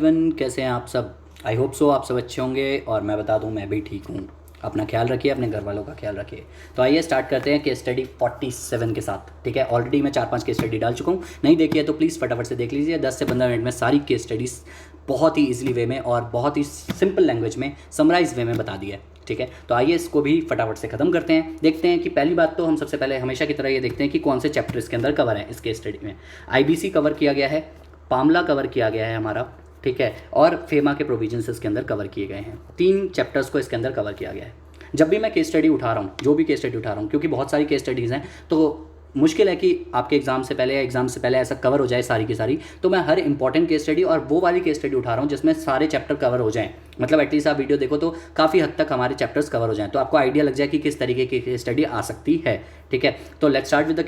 Even कैसे हैं आप सब। आई होप सो आप सब अच्छे होंगे और मैं बता दूं मैं भी ठीक हूँ। अपना ख्याल रखिए, अपने घर वालों का ख्याल रखिए। तो आइए स्टार्ट करते हैं केस स्टडी 47 के साथ। ठीक है, ऑलरेडी मैं 4-5 केस स्टडी डाल चुका हूँ, नहीं देखी है तो प्लीज़ फटाफट से देख लीजिए। 10 से 15 मिनट में सारी केस स्टडीज़ बहुत ही ईजिली वे में और बहुत ही सिंपल लैंग्वेज में समराइज वे में बता दी है। ठीक है, तो आइए इसको भी फटाफट से ख़त्म करते हैं। देखते हैं कि पहली बात तो हम सबसे पहले हमेशा की तरह ये देखते हैं कि कौन से चैप्टर इसके अंदर कवर है। इस केस स्टडी में आईबीसी कवर किया गया है, पामला कवर किया गया है हमारा, ठीक है, और फेमा के प्रोविजंस इसके अंदर कवर किए गए हैं। 3 चैप्टर्स को इसके अंदर कवर किया गया है। जब भी मैं केस स्टडी उठा रहा हूँ, जो भी केस स्टडी उठा रहा हूँ, क्योंकि बहुत सारी केस स्टडीज़ हैं तो मुश्किल है कि आपके एग्जाम से पहले या एग्जाम से पहले ऐसा कवर हो जाए सारी की सारी। तो मैं हर इंपॉर्टेंट केस स्टडी और वो वाली केस स्टडी उठा रहा हूँ जिसमें सारे चैप्टर कवर हो जाएं। मतलब एटलीस्ट आप वीडियो देखो तो काफ़ी हद तक हमारे चैप्टर्स कवर हो जाएं, तो आपको आइडिया लग जाए कि किस तरीके की केस स्टडी आ सकती है। ठीक है, तो let's start with the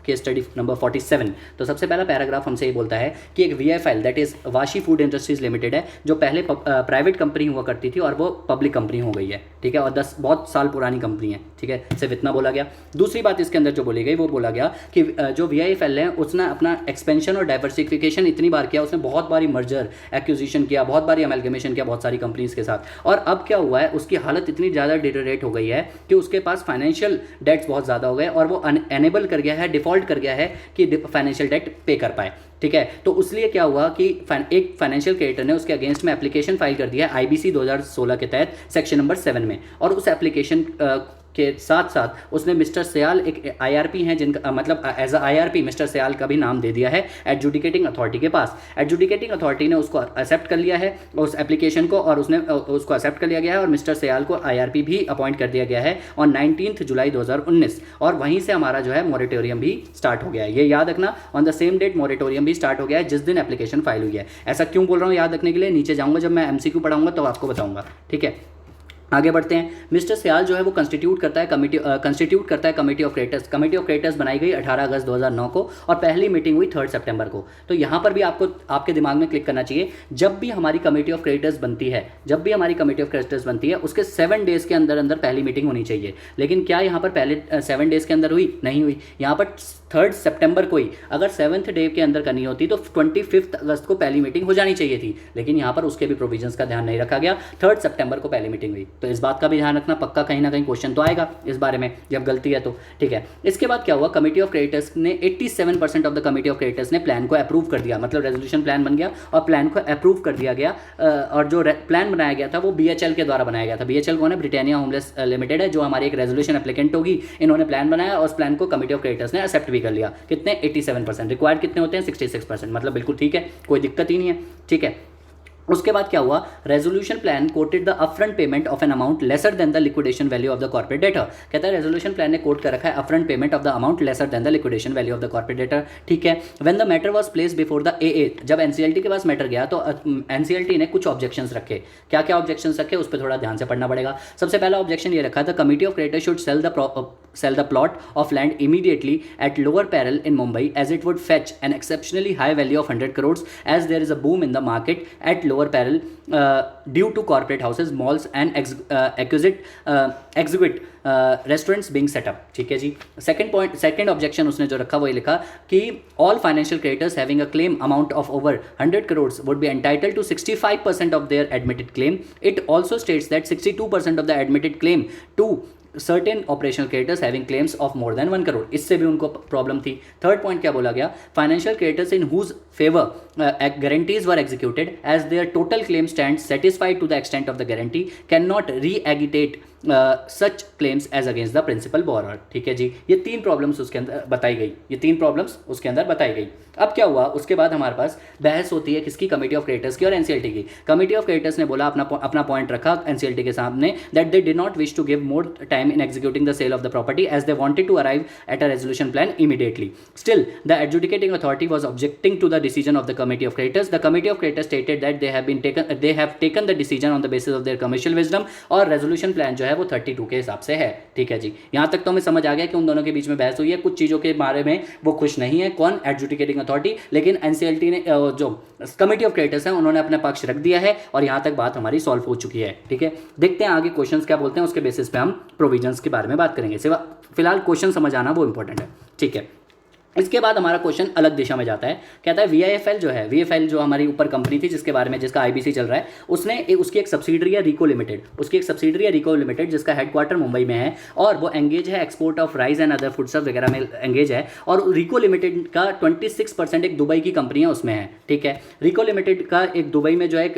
case study number 47। तो सबसे पहला पैराग्राफ हमसे ये बोलता है कि एक VIFL that is Vashi food industries limited है, जो पहले प्राइवेट कंपनी हुआ करती थी और वो पब्लिक कंपनी हो गई है। ठीक है, और 10 बहुत साल पुरानी कंपनी है। ठीक है, सिर्फ इतना बोला गया। दूसरी बात इसके अंदर जो बोली गई वो बोला गया कि जो वीआईएफएल है उसने अपना एक्सपेंशन और डाइवर्सिफिकेशन इतनी बार किया, उसने बहुत बारी मर्जर एक्विजिशन किया, बहुत बारी अमेलगमेशन किया बहुत सारी कंपनीज के साथ, और अब क्या हुआ है उसकी हालत इतनी ज़्यादा डिटोरेट हो गई है कि उसके पास फाइनेंशियल डेट्स बहुत ज़्यादा हो गए और वो अनेबल कर गया है, डिफॉल्ट कर गया है कि फाइनेंशियल डेट पे कर पाए। ठीक है, तो इसलिए क्या हुआ कि एक फाइनेंशियल क्रेडिटर ने उसके अगेंस्ट में एप्लीकेशन फाइल कर दिया है आईबीसी 2016 के तहत सेक्शन नंबर 7 में, और उस एप्लीकेशन के साथ साथ उसने मिस्टर सयाल एक आईआरपी हैं जिनका मतलब as a IRP mister Sayal का भी नाम दे दिया है एडजुडिकेटिंग अथॉरिटी के पास। एडजुडिकेटिंग अथॉरिटी ने उसको एक्सेप्ट कर लिया है उस एप्लीकेशन को, और उसने उसको एक्सेप्ट कर लिया गया है और मिस्टर सयाल को आईआरपी भी अपॉइंट कर दिया गया है ऑन 19 जुलाई 2019, और वहीं से हमारा जो है मोरेटोरियम भी स्टार्ट हो गया है। ये याद रखना, on the same date moratorium भी स्टार्ट हो गया है जिस दिन एप्लीकेशन फाइल हुई है। ऐसा क्यों बोल रहा हूँ याद रखने के लिए, नीचे जाऊँगा जब मैं एमसीक्यू पढ़ाऊंगा तो आपको बताऊँगा। ठीक है, आगे बढ़ते हैं। मिस्टर सयाल जो है वो कंस्टिट्यूट करता है committee of creditors. Committee of creditors बनाई गई 18 अगस्त 2009 को और पहली मीटिंग हुई 3 सितंबर को। तो यहाँ पर भी आपको आपके दिमाग में क्लिक करना चाहिए, जब भी हमारी कमेटी ऑफ क्रेडिटर्स बनती है उसके 7 डेज़ के अंदर अंदर पहली मीटिंग होनी चाहिए। लेकिन क्या यहाँ पर पहले 7 डेज़ के अंदर हुई? नहीं हुई। यहाँ पर 3 सितंबर को ही, अगर 7th डे के अंदर करनी होती तो 25 अगस्त को पहली मीटिंग हो जानी चाहिए थी, लेकिन यहाँ पर उसके भी प्रोविजंस का ध्यान नहीं रखा गया। 3 सितंबर को पहली मीटिंग हुई, तो इस बात का भी ध्यान रखना, पक्का कहीं ना कहीं क्वेश्चन तो आएगा इस बारे में जब गलती है तो। ठीक है, इसके बाद क्या हुआ, कमेटी ऑफ क्रेडिटर्स ने 87% of the committee of creditors ने प्लान को अप्रूव कर दिया, मतलब रेजोल्यूशन प्लान बन गया और प्लान को अप्रूव कर दिया गया। और जो प्लान बनाया गया था वो बीएचएल के द्वारा बनाया गया था। बीएचएल कौन है? ब्रिटानिया होमलेस लिमिटेड है, जो हमारी एक रेजोल्यूशन एप्लीकेंट होगी। इन्होंने प्लान बनाया और उस प्लान को कमेटी ऑफ क्रेडिटर्स ने एक्सेप्ट भी कर लिया। कितने? 87%। रिक्वायर्ड कितने होते हैं? 66%, मतलब बिल्कुल ठीक है, कोई दिक्कत ही नहीं है। ठीक है, उसके बाद क्या हुआ, resolution plan quoted the upfront payment of an amount lesser than the liquidation value of the corporate debtor. कहता है रेजोल्यूशन प्लान ने कोट कर रखा है upfront payment of the amount lesser than the liquidation value of the corporate debtor. ठीक है, when the matter was place before the AA, जब NCLT के पास मैटर गया तो एनसीएलटी ने कुछ ऑब्जेक्शंस रखे। क्या क्या ऑब्जेक्शंस रखे उस पर थोड़ा ध्यान से पढ़ना पड़ेगा। सबसे पहला ऑब्जेक्शन ये रखा था, committee of creditors should sell the plot of land immediately at lower peril in Mumbai, as it would fetch an exceptionally high value of 100 crores, as there is a boom in the market at lower peril due to corporate houses, malls and exhibit restaurants being setup. ठीक है जी। Second objection उसने जो रखा वो ये लिखा कि all financial creditors having a claim amount of over 100 crores would be entitled to 65% of their admitted claim. It also states that 62% of the admitted claim to certain operational creditors having claims of more than 1 crore. इससे भी उनको problem थी। Third point क्या बोला गया, financial creditors in whose favour guarantees were executed as their total claim stands satisfied to the extent of the guarantee cannot re-agitate such claims as against the principal borrower। ठीक है जी, ये 3 problems उसके अंदर बताई गई। अब क्या हुआ, उसके बाद हमारे पास बहस होती है किसकी? कमेटी ऑफ क्रेडिटर्स की और एनसीएलटी की। कमेटी ऑफ क्रेडिटर्स ने बोला अपना पॉइंट रखा एनसीएलटी के सामने, that they did not wish to give more time in executing the sale of the property as they wanted to arrive at a resolution plan immediately. Still, the adjudicating authority was objecting to the decision of the committee of creditors. The committee of creditors stated that they have taken the decision on the basis of their commercial wisdom, और resolution plan जो है वो 32 के हिसाब से है। ठीक है जी, यहाँ तक तो हमें समझ आ गया कि उन दोनों के बीच में बहस हुई है, कुछ चीज़ों के बारे में वो खुश नहीं है। कौन? Adjudicating authority. लेकिन एनसीएलटी ने जो कमेटी ऑफ क्रेडिटर्स है उन्होंने अपना पक्ष रख दिया है और यहाँ तक बात हमारी सॉल्व हो चुकी है। ठीक है, देखते हैं आगे क्वेश्चंस क्या बोलते हैं, उसके बेसिस पे हम प्रोविजंस के बारे में बात करेंगे। सिवा फिलहाल क्वेश्चन समझ आना वो इंपॉर्टेंट है। ठीक है, इसके बाद हमारा क्वेश्चन अलग दिशा में जाता है, कहता है वीआईएफएल जो है, वीएफएल जो हमारी ऊपर कंपनी थी जिसके बारे में, जिसका आईबीसी चल रहा है, उसने उसकी एक सब्सिडरी है रिको लिमिटेड, उसकी एक सब्सिडरी है रिको लिमिटेड जिसका हेडक्वार्टर मुंबई में है और वो एंगेज है export of rice and other foodstuff वगैरह में एंगेज है। और रिको लिमिटेड का 26% एक दुबई की कंपनी है उसमें है, ठीक है। रिको लिमिटेड का एक दुबई में जो है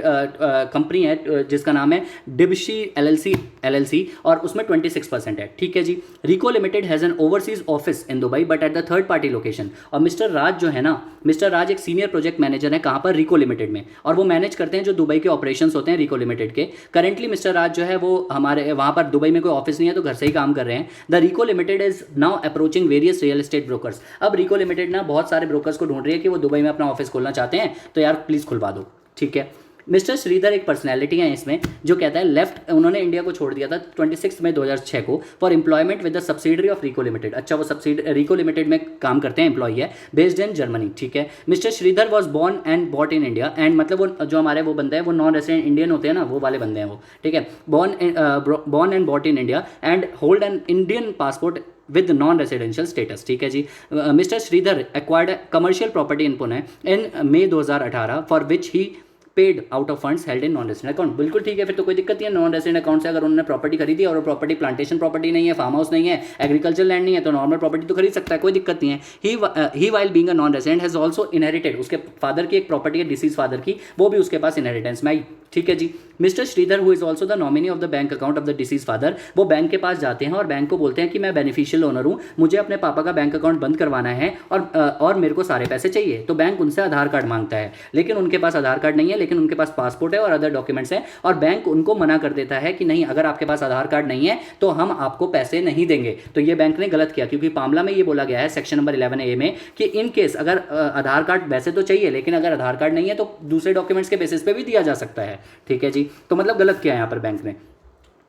कंपनी है जिसका नाम है डिबशी एलएलसी और उसमें 26% है, ठीक है जी। Rico limited has an overseas office in Dubai but at the third party location. और मिस्टर राज जो है ना, मिस्टर राज एक सीनियर प्रोजेक्ट मैनेजर है, कहां पर, रिको लिमिटेड में, और वो मैनेज करते हैं जो दुबई के ऑपरेशंस होते हैं रिको लिमिटेड के। करेंटली मिस्टर राज जो है वो हमारे वहां पर दुबई में कोई ऑफिस नहीं है तो घर से ही काम कर रहे हैं। The Rico limited is now approaching various real estate brokers. अब रिको लिमिटेड ना बहुत सारे ब्रोकर्स को ढूंढ रही है कि वो दुबई में अपना ऑफिस खोलना चाहते हैं, तो यार प्लीज खुलवा दो, ठीक है। मिस्टर श्रीधर एक पर्सनैलिटी है इसमें जो कहता है लेफ्ट, उन्होंने इंडिया को छोड़ दिया था 26 मई 2006 को for employment with the subsidiary of Rico Limited. अच्छा, वो रिको लिमिटेड में काम करते हैं, एम्प्लॉय है, बेस्ड इन जर्मनी, ठीक है। Mister Shridhar was born and bought in India and मतलब वो जो हमारे वो बंदे हैं वो नॉन रेसिडेंट इंडियन होते हैं ना, वो वाले बंदे हैं वो, ठीक है। Born and bought in India and hold an Indian passport with non residential status, ठीक है जी। Mister Sridhar acquired commercial property in Pune in May 2018 for which he paid out of funds held in non resident account. बिल्कुल ठीक है, फिर तो कोई दिक्कत नहीं है। नॉन रेसिडेंट अकाउंट से अगर उन्होंने प्रॉपर्टी खरीदी और वो प्रॉपर्टी प्लांटेशन प्रॉपर्टी नहीं है, फार्म हाउस नहीं है, एग्रीकल्चर लैंड नहीं है, तो नॉर्मल प्रॉपर्टी तो खरीद सकता है, कोई दिक्कत नहीं है। He while being a non resident has also inherited, उसके फादर की एक प्रॉपर्टी है डिसीज फादर की, वो भी उसके पास इनहेरिटेंस में आई, ठीक है जी। Mister Sridhar who is also the nominee of the bank account of the deceased father, वो बैंक के पास जाते हैं और बैंक को बोलते हैं कि मैं बेनिफिशियल ओनर हूँ, मुझे अपने पापा का बैंक अकाउंट बंद करवाना है और मेरे को सारे पैसे चाहिए। तो बैंक उनसे आधार कार्ड मांगता है, लेकिन उनके पास आधार कार्ड नहीं है, लेकिन उनके पास पासपोर्ट है और अदर डॉक्यूमेंट्स हैं, और बैंक उनको मना कर देता है कि नहीं, अगर आपके पास आधार कार्ड नहीं है तो हम आपको पैसे नहीं देंगे। तो ये बैंक ने गलत किया, क्योंकि मामला में ये बोला गया है सेक्शन नंबर 11A में कि इन केस अगर आधार कार्ड वैसे तो चाहिए, लेकिन अगर आधार कार्ड नहीं है तो दूसरे डॉक्यूमेंट्स के बेसिस पे भी दिया जा सकता है, ठीक है जी। तो मतलब गलत किया यहाँ पर बैंक ने।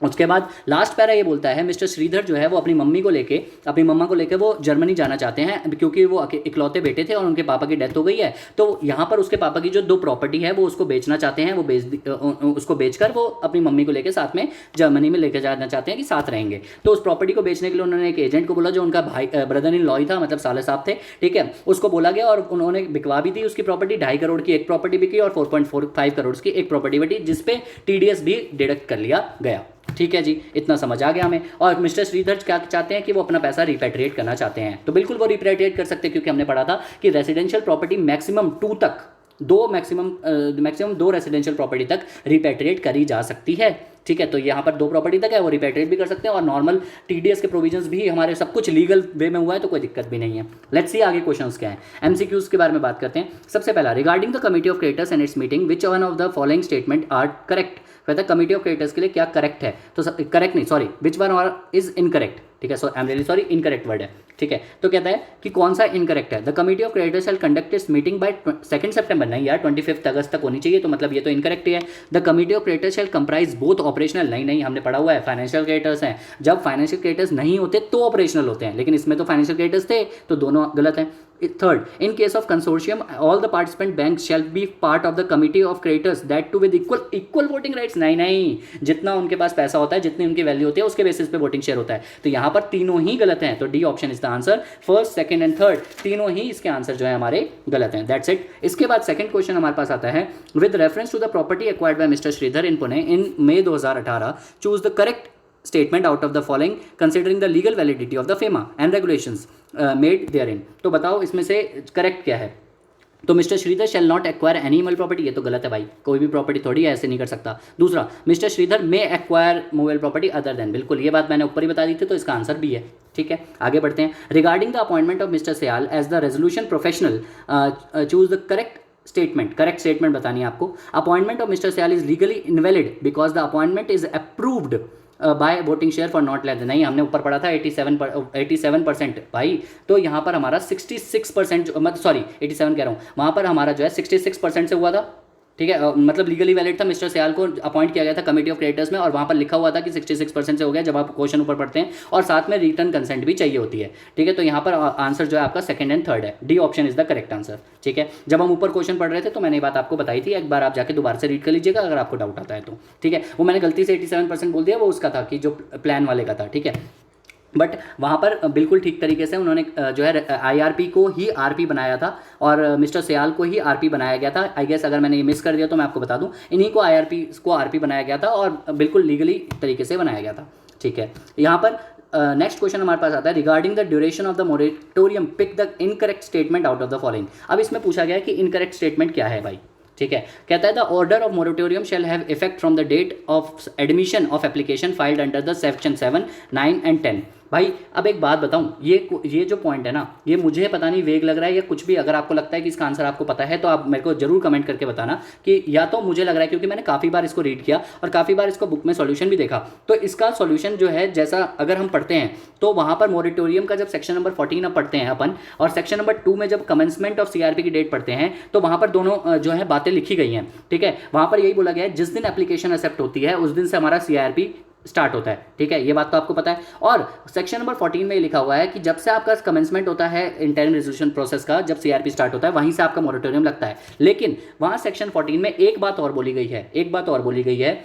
उसके बाद लास्ट पैरा ये बोलता है मिस्टर श्रीधर जो है वो अपनी मम्मा को लेके वो जर्मनी जाना चाहते हैं, क्योंकि वो इकलौते बेटे थे और उनके पापा की डेथ हो गई है। तो यहाँ पर उसके पापा की जो 2 प्रॉपर्टी है वो उसको बेचना चाहते हैं, उसको बेचकर वो अपनी मम्मी को लेकर साथ में जर्मनी में लेकर जाना चाहते हैं कि साथ रहेंगे। तो उस प्रॉपर्टी को बेचने के लिए उन्होंने एक एजेंट को बोला जो उनका भाई ब्रदर इन लॉ था, मतलब साले साहब थे, ठीक है। उसको बोला गया और उन्होंने बिकवा भी दी उसकी प्रॉपर्टी। 2.5 करोड़ की एक प्रॉपर्टी बिकी और 4.45 करोड़ की एक प्रॉपर्टी बिकी, जिसपे TDS भी डिडक्ट कर लिया गया, ठीक है जी। इतना समझ आ गया हमें। और मिस्टर श्रीधर क्या चाहते हैं कि वो अपना पैसा रिपेट्रिएट करना चाहते हैं, तो बिल्कुल वो रिपेट्रिएट कर सकते हैं, क्योंकि हमने पढ़ा था कि रेसिडेंशियल प्रॉपर्टी मैक्सिमम 2 तक, मैक्सिमम 2 रेसिडेंशियल प्रॉपर्टी तक रिपेट्रिएट करी जा सकती है, ठीक है। तो यहाँ पर 2 प्रॉपर्टी तक है, वो रिपेट्रिएट भी कर सकते हैं, और नॉर्मल TDS के प्रोविजंस भी हमारे सब कुछ लीगल वे में हुआ है, तो कोई दिक्कत भी नहीं है। लेट्स सी आगे क्वेश्चंस क्या है। MCQs के बारे में बात करते हैं। सबसे पहला, regarding the committee of creators and its meeting which one of the following statement are correct. कहता है कमिटी ऑफ क्रिएटर्स के लिए क्या करेक्ट है, तो करेक्ट नहीं, सॉरी, विच वन और इज इनकरेक्ट, ठीक है। So I am really sorry, incorrect word है, ठीक है। तो कहता है कि कौन सा इनकरेक्ट है। The committee of creators shall conduct its meeting by 2 सितंबर, नहीं यार 25 अगस्त तक होनी चाहिए, तो मतलब ये तो इनकरेक्ट ही है। The committee of creators shall comprise both operational, नहीं हमने पढ़ा हुआ है फाइनेंशियल क्रिएटर्स हैं, जब फाइनेंशियल क्रिएटर्स नहीं होते तो ऑपरेशनल होते हैं, लेकिन इसमें तो फाइनेंशियल क्रिएटर्स थे, तो दोनों गलत हैं। Third, in case of consortium, all the participant banks shall be part of the committee of creators, that too with equal voting rights। नहीं, जितना उनके पास पैसा होता है, जितनी उनकी वैल्यू होती है, उसके बेसिस पे वोटिंग शेयर होता है। तो यहाँ पर तीनों ही गलत हैं, तो D option is the answer. First, second and third तीनों ही इसके आंसर जो है हमारे गलत हैं। That's it. इसके बाद सेकंड क्वेश्चन हमारे पास आता है, with reference to the property acquired by mister Shridhar in Pune in May 2018, choose the correct statement out of the following considering the legal validity of the FEMA and regulations made therein। तो बताओ इसमें से correct क्या है। तो mister Shridhar shall not acquire any movable property, ये तो गलत है भाई, कोई भी प्रॉपर्टी थोड़ी है, ऐसे नहीं कर सकता। दूसरा, mister Sridhar may acquire movable property other than, बिल्कुल ये बात मैंने ऊपर ही बता दी थी, तो इसका आंसर भी है, ठीक है। आगे बढ़ते हैं। Regarding the appointment of mister Sayal as the resolution professional, choose the correct statement बतानी है आपको। Appointment of mister Sayal is legally invalid because the appointment is approved by voting share for not less, नहीं हमने ऊपर पढ़ा था 87% भाई, तो यहाँ पर हमारा 66%, मतलब सॉरी 87 कह रहा हूँ, वहाँ पर हमारा जो है 66% से हुआ था, ठीक है। मतलब लीगली वैलिड था, मिस्टर सयाल को अपॉइंट किया गया था कमेटी ऑफ क्रिएटर्स में, और वहाँ पर लिखा हुआ था कि 66% से हो गया जब आप क्वेश्चन ऊपर पढ़ते हैं, और साथ में रिटर्न कंसेंट भी चाहिए होती है, ठीक है। तो यहाँ पर आंसर जो है आपका सेकंड एंड थर्ड है, D option is the correct answer, ठीक है। जब हम ऊपर क्वेश्चन पढ़ रहे थे तो मैंने ये बात आपको बताई थी, एक बार आप जाके दोबारा से रीड कर लीजिएगा अगर आपको डाउट आता है तो, ठीक है। वो मैंने गलती से 87% बोल दिया, वो उसका था कि जो प्लान वाले का था, ठीक है। बट वहाँ पर बिल्कुल ठीक तरीके से उन्होंने जो है आईआरपी को ही आरपी बनाया था और मिस्टर सियाल को ही आरपी बनाया गया था। आई गेस अगर मैंने ये मिस कर दिया तो मैं आपको बता दूं, इन्हीं को आईआरपी को आरपी बनाया गया था और बिल्कुल लीगली तरीके से बनाया गया था। ठीक है, यहाँ पर नेक्स्ट क्वेश्चन हमारे पास आता है, regarding the duration of the moratorium pick the incorrect statement out of the following. अब इसमें पूछा गया है कि इनकरेक्ट स्टेटमेंट क्या है भाई। ठीक है, कहता है the order of moratorium shall have effect from the date of admission of application filed under the section 7, 9 and 10। भाई अब एक बात बताऊं, ये जो पॉइंट है ना, ये मुझे पता नहीं वेग लग रहा है या कुछ भी। अगर आपको लगता है कि इसका आंसर आपको पता है तो आप मेरे को जरूर कमेंट करके बताना कि या तो मुझे लग रहा है, क्योंकि मैंने काफ़ी बार इसको रीड किया और काफ़ी बार इसको बुक में सॉल्यूशन भी देखा, तो इसका सॉल्यूशन जो है जैसा अगर हम पढ़ते हैं तो वहाँ पर मोरेटोरियम का जब सेक्शन नंबर 14 अब पढ़ते हैं अपन और सेक्शन नंबर 2 में जब कमेंसमेंट ऑफ सीआरपी की डेट पढ़ते हैं तो वहाँ पर दोनों जो है बातें लिखी गई हैं। ठीक है, वहाँ पर यही बोला गया है जिस दिन एप्लीकेशन एक्सेप्ट होती है उस दिन से हमारा सीआरपी स्टार्ट होता है। ठीक है, ये बात तो आपको पता है। और सेक्शन नंबर 14 में लिखा हुआ है कि जब से आपका कमेंसमेंट होता है इंटरिम रेजोल्यूशन प्रोसेस का, जब सीआरपी स्टार्ट होता है वहीं से आपका मोरेटोरियम लगता है। लेकिन वहां सेक्शन 14 में एक बात और बोली गई है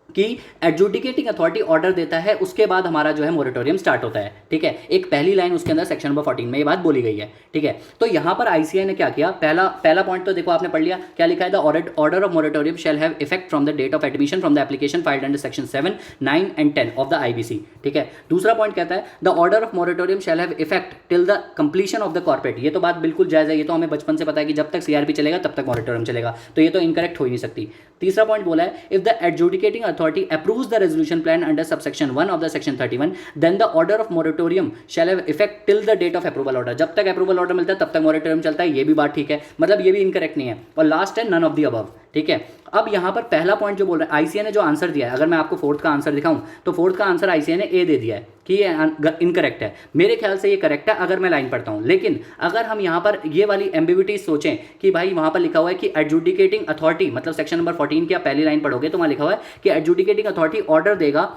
कि एडजुडिकेटिंग अथॉरिटी ऑर्डर देता है उसके बाद हमारा जो है मोरेटोरियम स्टार्ट होता है। ठीक है, एक पहली लाइन उसके अंदर सेक्शन नंबर 14 में ये बात बोली गई है। ठीक है, तो यहाँ पर आईसीआई ने क्या किया, पहला पॉइंट तो देखो आपने पढ़ लिया, क्या लिखा है, the order of moratorium shall have effect from the date of admission from the application filed under section 7, 9 and 10 of the IBC. ठीक है, दूसरा पॉइंट कहता है the order of moratorium shall have effect till the completion of the corporate. ये तो बात बिल्कुल जायज है, ये तो हमें बचपन से पता है कि जब तक सीआरपी चलेगा तब तक मोरेटोरियम चलेगा, तो ये तो इनकरेक्ट हो ही नहीं सकती। तीसरा पॉइंट बोला है, if the adjudicating authority approves the resolution plan under subsection 1 of the section 31 then the order of moratorium shall have effect till the date of approval order। जब तक अप्रूवल ऑर्डर मिलता है तब तक मोरेटोरियम चलता है, ये भी बात ठीक है, मतलब ये भी इनकरेक्ट नहीं है। और लास्ट है नन ऑफ द अबव। ठीक है, अब यहाँ पर पहला पॉइंट जो बोल रहा है आईसीए ने जो आंसर दिया है, अगर मैं आपको फोर्थ का आंसर दिखाऊं तो फोर्थ का आंसर आईसीए ने ए दे दिया है कि ये इनकरेक्ट है। मेरे ख्याल से ये करेक्ट है अगर मैं लाइन पढ़ता हूं, लेकिन अगर हम यहाँ पर ये वाली एम्बिग्युइटी सोचें कि भाई वहाँ पर लिखा हुआ है कि एडजुडिकेटिंग अथॉरिटी, मतलब सेक्शन नंबर 14 की आप पहली लाइन पढ़ोगे तो वहाँ लिखा हुआ है कि एडजुडिकेटिंग अथॉरिटी ऑर्डर देगा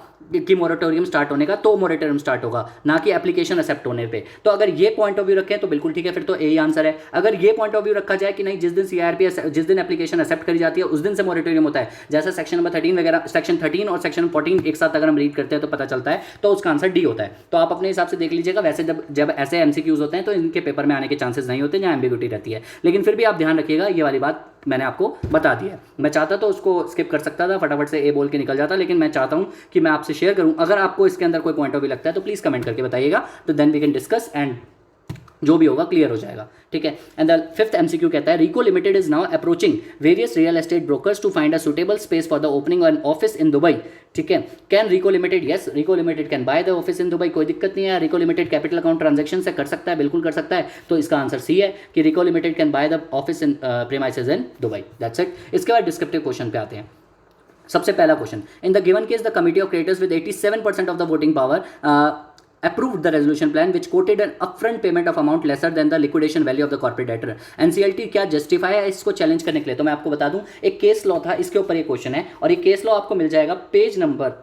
कि मोरेटोरियम स्टार्ट होने का, तो मोरेटोरियम स्टार्ट होगा, ना कि एप्लीकेशन एक्सेप्ट होने पे। तो अगर ये पॉइंट ऑफ व्यू रखें तो बिल्कुल ठीक है, फिर तो यही आंसर है। अगर ये पॉइंट ऑफ व्यू रखा जाए कि नहीं, जिस दिन सीआरपी जिस दिन एप्लीकेशन एक्सेप्ट करी जाती है उस दिन से मोरेटोरियम होता है, जैसा सेक्शन नंबर 13 वगैरह, सेक्शन 13 और सेक्शन 14 एक साथ अगर हम रीड करते हैं तो पता चलता है, तो उसका आंसर डी होता है। तो आप अपने हिसाब से देख लीजिएगा। वैसे जब ऐसे एमसीक्यूज होते हैं तो इनके पेपर में आने के चांसेस नहीं होते जहाँ एम्बिग्युइटी रहती है, लेकिन फिर भी आप ध्यान रखिएगा, ये वाली बात मैंने आपको बता दी है। मैं चाहता तो उसको स्किप कर सकता था, फटाफट से ए बोल के निकल जाता, लेकिन मैं चाहता हूं कि मैं आपसे शेयर करूं। अगर आपको इसके अंदर कोई पॉइंट ऑफ व्यू लगता है तो प्लीज़ कमेंट करके बताइएगा, तो then we can discuss and जो भी होगा क्लियर हो जाएगा। ठीक है, एंड द फिफ्थ एमसीक्यू कहता है Rico limited is now approaching various real estate brokers to find a suitable space for the opening an office in Dubai. ठीक है, can Rico limited, yes Rico limited can buy the office in Dubai, कोई दिक्कत नहीं है। Rico limited capital account transaction से कर सकता है, बिल्कुल कर सकता है। तो इसका आंसर सी है कि Rico limited can buy the office in premises in Dubai. That's it. इसके बाद डिस्क्रिप्टिव क्वेश्चन पे आते हैं। सबसे पहला question, in the given case the committee of creators विद 87% of the voting power approved the resolution plan which quoted an upfront payment of amount lesser than the liquidation value of the corporate debtor। NCLT क्या justify है इसको challenge करने के लिए? तो मैं आपको बता दूं, एक केस लॉ था, इसके ऊपर ये क्वेश्चन है और ये केस लॉ आपको मिल जाएगा page number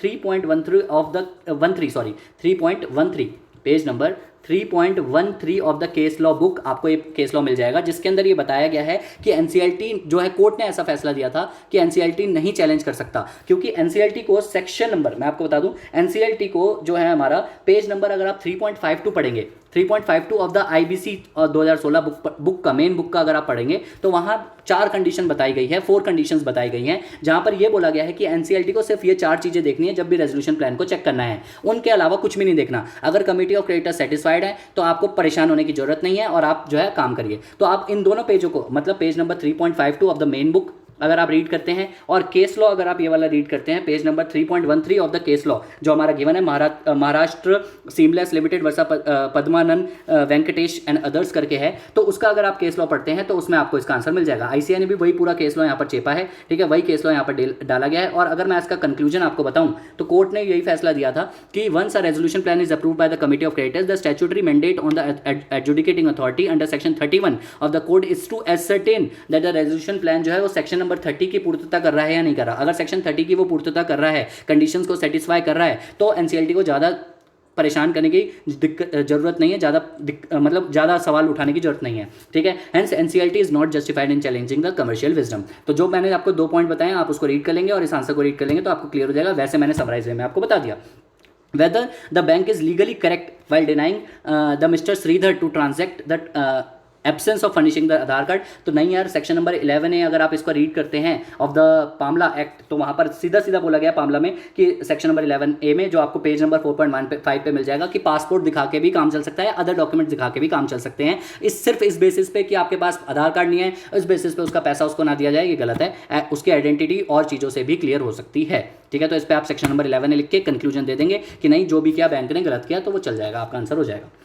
3.13 of the 3.13 page number 3.13 of the case law book. आपको ये केस लॉ मिल जाएगा जिसके अंदर ये बताया गया है कि एनसीएलटी जो है, कोर्ट ने ऐसा फैसला दिया था कि एनसीएलटी नहीं चैलेंज कर सकता, क्योंकि एनसीएलटी को सेक्शन नंबर, मैं आपको बता दूं, एनसीएलटी को जो है हमारा पेज नंबर अगर आप 3.52 पढ़ेंगे, 3.52 ऑफ द आईबीसी 2016 बुक का मेन बुक का अगर आप पढ़ेंगे तो वहाँ 4 कंडीशन बताई गई है, 4 कंडीशंस बताई गई हैं, जहाँ पर यह बोला गया है कि एनसीएलटी को सिर्फ ये 4 चीज़ें देखनी है जब भी रेजोल्यूशन प्लान को चेक करना है, उनके अलावा कुछ भी नहीं देखना। अगर कमिटी ऑफ क्रेडिटर्स सेटिस्फाइड है तो आपको परेशान होने की जरूरत नहीं है और आप जो है काम करिए। तो आप इन दोनों पेजों को, मतलब page number 3.52 of the main book अगर आप रीड करते हैं और केस लॉ अगर आप ये वाला रीड करते हैं, page number 3.13 of the case law जो हमारा गिवन है, Maharashtra seamless limited versa Padmanand Venkatesh and others करके है, तो उसका अगर आप केस लॉ पढ़ते हैं तो उसमें आपको इसका आंसर मिल जाएगा। आईसीआई ने भी वही पूरा केस लॉ यहाँ पर चेपा है, ठीक है, वही केस लॉ यहाँ पर डाला गया है। और अगर मैं इसका कंक्लूजन आपको बताऊँ तो कोर्ट ने यही फैसला दिया था कि once a resolution plan is approved by the committee of creditors the statutory mandate on the adjudicating authority under section 31 of the code is to ascertain that the resolution plan जो है वो section number 30 की पूर्तता कर रहा है या नहीं कर रहा। अगर सेक्शन 30 की वो पूर्तता कर रहा है, कंडीशंस को सेटिस्फाई कर रहा है, तो एनसीएलटी को ज़्यादा परेशान करने की जरूरत नहीं है, ज़्यादा सवाल उठाने की जरूरत नहीं है, ठीक है। Hence NCLT is not justified in challenging the commercial wisdom. तो जो मैंने आपको 2 पॉइंट बताए, आप उसको रीड कर लेंगे और इस आंसर को रीड कर लेंगे तो आपको क्लियर हो जाएगा। वैसे मैंने समराइज वे में आपको बता दिया। whether the bank is legally correct while denying the Mr. Sridhar to transact that absence of furnishing the Aadhaar card. तो नहीं यार, सेक्शन नंबर 11 है, अगर आप इसको रीड करते हैं ऑफ द पामला एक्ट, तो वहाँ पर सीधा सीधा बोला गया पामला में कि सेक्शन नंबर 11A में, जो आपको पेज नंबर 4.15 पे मिल जाएगा, कि पासपोर्ट दिखा के भी काम चल सकता है, अदर डॉक्यूमेंट दिखा के भी काम चल सकते हैं। सिर्फ इस बेसिस पे कि आपके पास आधार कार्ड नहीं है, इस बेसिस पे उसका पैसा उसको ना दिया जाए, ये गलत है। उसकी आइडेंटिटी और चीज़ों से भी क्लियर हो सकती है, ठीक है। तो इस पर आप सेक्शन नंबर 11 लिख के कंक्लूजन दे देंगे कि नहीं, जो भी किया बैंक ने गलत किया, तो वो चल जाएगा, आपका आंसर हो जाएगा।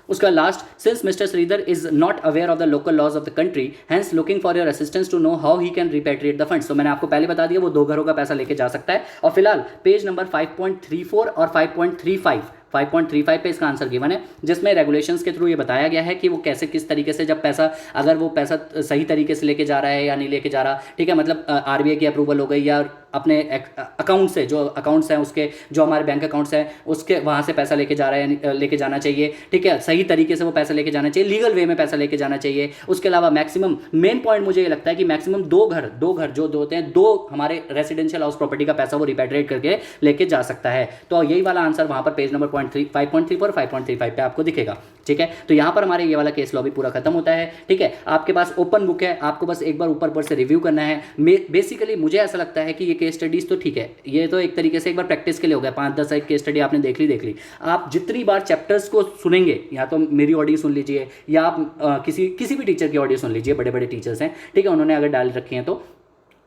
उसका last, since mister Shridhar is not aware of the local laws of the country, hence looking for your assistance to know how he can repatriate the funds. तो मैंने आपको पहले बता दिया, वो 2 घरों का पैसा लेके जा सकता है। और फिलहाल पेज नंबर 5.34 और 5.35 पे इसका आंसर गिवन है, जिसमें रेगुलेशंस के थ्रू ये बताया गया है कि वो कैसे, किस तरीके से, जब पैसा, अगर वो पैसा सही तरीके से लेके जा रहा है या नहीं लेके जा रहा, ठीक है, मतलब आरबीआई की अप्रूवल हो गई या अपने अकाउंट से, जो अकाउंट्स हैं उसके, जो हमारे बैंक अकाउंट्स हैं उसके, वहाँ से पैसा लेके जा रहा है, लेके जाना चाहिए, ठीक है, सही तरीके से वो पैसा लेके जाना चाहिए, लीगल वे में पैसा लेके जाना चाहिए। उसके अलावा मैक्सिमम, मेन पॉइंट मुझे ये लगता है कि मैक्सिमम 2 घर जो दो होते हैं, 2 हमारे रेसिडेंशियल हाउस प्रॉपर्टी का पैसा वो रिपेट्रिएट करके लेके जा सकता है। तो यही वाला आंसर वहाँ पर पेज नंबर 5.34 और 5.35 पे आपको दिखेगा, ठीक है। तो यहाँ पर हमारे ये वाला केस लॉ भी पूरा खत्म होता है, ठीक है। आपके पास ओपन बुक है, आपको बस एक बार ऊपर से रिव्यू करना है। बेसिकली मुझे ऐसा लगता है कि ये केस स्टडीज तो ठीक है, ये तो एक तरीके से एक बार प्रैक्टिस के लिए हो गया, 5-10 एक केस स्टडी आपने देख ली। आप जितनी बार चैप्टर्स को सुनेंगे, या तो मेरी ऑडियो सुन लीजिए या आप किसी भी टीचर की ऑडियो सुन लीजिए, बड़े बड़े टीचर्स हैं, ठीक है, उन्होंने अगर डाल रखी हैं तो।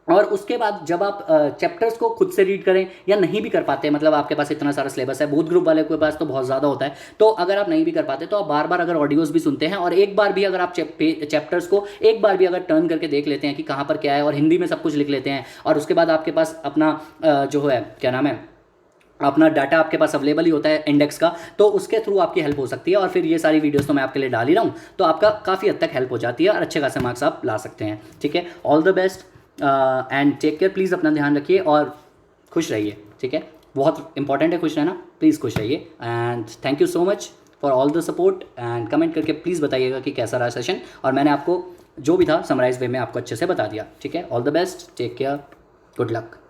और उसके बाद जब आप चैप्टर्स को खुद से रीड करें, या नहीं भी कर पाते, मतलब आपके पास इतना सारा सिलेबस है, बोथ ग्रुप वाले के पास तो बहुत ज़्यादा होता है, तो अगर आप नहीं भी कर पाते तो आप बार बार अगर ऑडियोज़ भी सुनते हैं, और एक बार भी अगर आप चैप्टर्स को एक बार भी अगर टर्न करके देख लेते हैं कि कहाँ पर क्या है, और हिंदी में सब कुछ लिख लेते हैं, और उसके बाद आपके पास अपना जो है, क्या नाम है, अपना डाटा आपके पास अवेलेबल ही होता है इंडेक्स का, तो उसके थ्रू आपकी हेल्प हो सकती है। और फिर ये सारी वीडियोस तो मैं आपके लिए डाल ही रहा हूँ, तो आपका काफ़ी हद तक हेल्प हो जाती है, और अच्छे खासे मार्क्स आप ला सकते हैं, ठीक है। All the best and take care, please अपना ध्यान रखिए और खुश रहिए, ठीक है, बहुत इंपॉर्टेंट है खुश रहना, प्लीज़ खुश रहिए। And thank you so much for all the support, and comment करके प्लीज़ बताइएगा कि कैसा रहा सेशन, और मैंने आपको जो भी था समराइज वे में आपको अच्छे से बता दिया, ठीक है। All the best, take care, good luck.